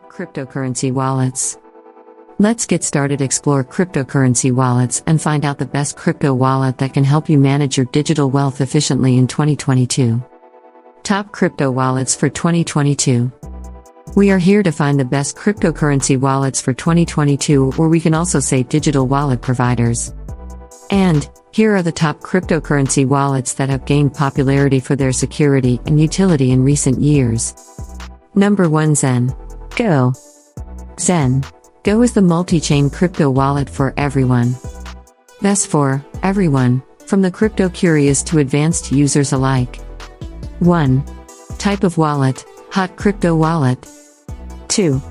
Top cryptocurrency wallets. Let's get started. Explore cryptocurrency wallets and find out the best crypto wallet that can help you manage your digital wealth efficiently in 2022. Top crypto wallets for 2022. We are here to find the best cryptocurrency wallets for 2022, or we can also say digital wallet providers. And here are the top cryptocurrency wallets that have gained popularity for their security and utility in recent years. Number 1. Zengo. Zengo is the multi-chain crypto wallet for everyone. Best for everyone, from the crypto curious to advanced users alike. 1. Type of wallet: hot crypto wallet. 2.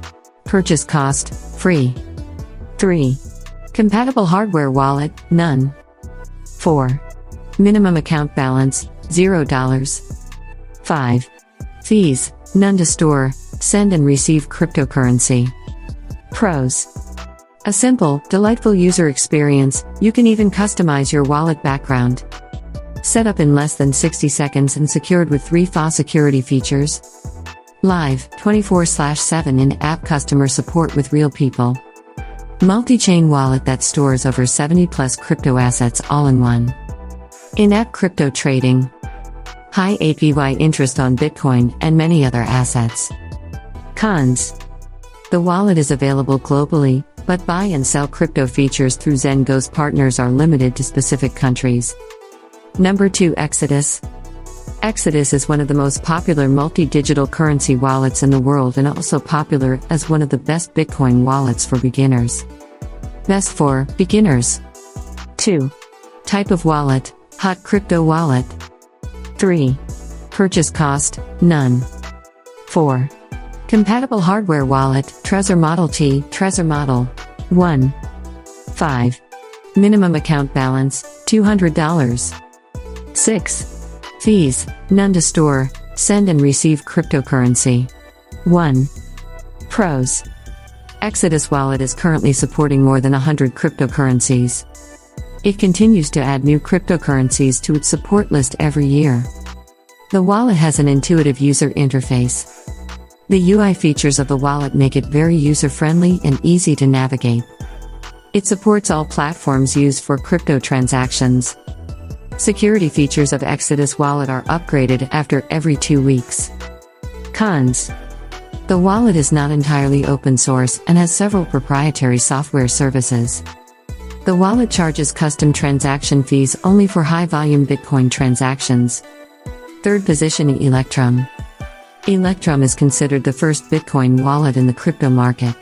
Purchase cost: free. 3. Compatible hardware wallet: none. 4. Minimum account balance: $0. 5. Fees: none to store, send and receive cryptocurrency. Pros: a simple, delightful user experience. You can even customize your wallet background. Set up in less than 60 seconds and secured with 3 FA security features. Live, 24/7 in-app customer support with real people. Multi-chain wallet that stores over 70+ crypto assets all in one. In-app crypto trading. High APY interest on Bitcoin and many other assets. Cons: the wallet is available globally, but buy and sell crypto features through Zengo's partners are limited to specific countries. Number 2. Exodus. Exodus is one of the most popular multi-digital currency wallets in the world and also popular as one of the best Bitcoin wallets for beginners. Best for beginners. 2. Type of wallet: hot crypto wallet. 3. Purchase cost: none. 4. Compatible hardware wallet: Trezor Model T, Trezor Model 1. 5. Minimum account balance: $200. 6. Fees: none to store, send and receive cryptocurrency. 1. Pros: Exodus wallet is currently supporting more than 100 cryptocurrencies. It continues to add new cryptocurrencies to its support list every year. The wallet has an intuitive user interface. The UI features of the wallet make it very user-friendly and easy to navigate. It supports all platforms used for crypto transactions. Security features of Exodus wallet are upgraded after every 2 weeks. Cons: the wallet is not entirely open source and has several proprietary software services. The wallet charges custom transaction fees only for high-volume Bitcoin transactions. 3rd position. Electrum. Electrum is considered the first Bitcoin wallet in the crypto market.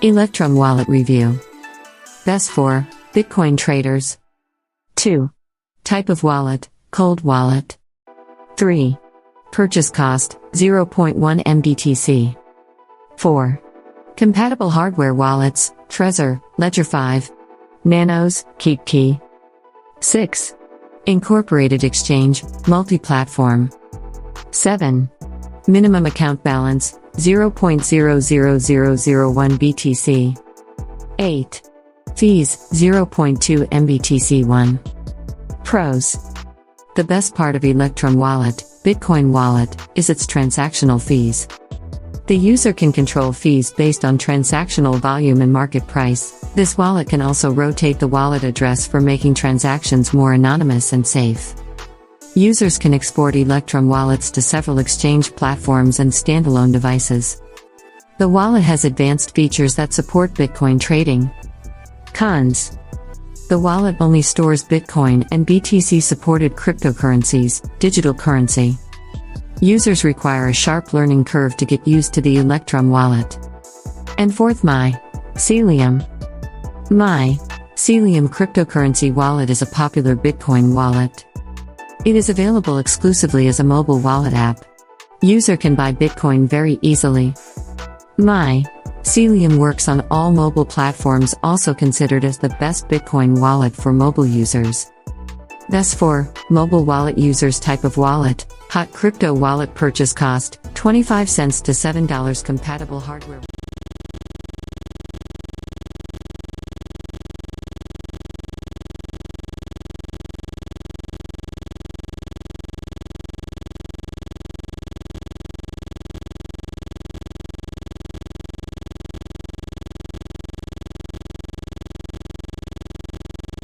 Electrum wallet review. Best for Bitcoin traders. 2. Type of wallet: cold wallet. 3. Purchase cost: 0.1 MBTC. 4. Compatible hardware wallets: Trezor, Ledger 5, Nanos, KeepKey. 6. Incorporated exchange, multi-platform. 7. Minimum account balance: 0.00001 BTC. 8. Fees: 0.2 MBTC1. Pros: the best part of Electrum wallet, Bitcoin wallet, is its transactional fees. The user can control fees based on transactional volume and market price. This wallet can also rotate the wallet address for making transactions more anonymous and safe. Users can export Electrum wallets to several exchange platforms and standalone devices. The wallet has advanced features that support Bitcoin trading. Cons: the wallet only stores Bitcoin and BTC-supported cryptocurrencies, digital currency. Users require a sharp learning curve to get used to the Electrum wallet. And 4th. MyCelium. MyCelium cryptocurrency wallet is a popular Bitcoin wallet. It is available exclusively as a mobile wallet app. User can buy Bitcoin very easily. MyCelium works on all mobile platforms, also considered as the best Bitcoin wallet for mobile users. Best for mobile wallet users. Type of wallet: hot crypto wallet. Purchase cost: 25 cents to $7. Compatible hardware.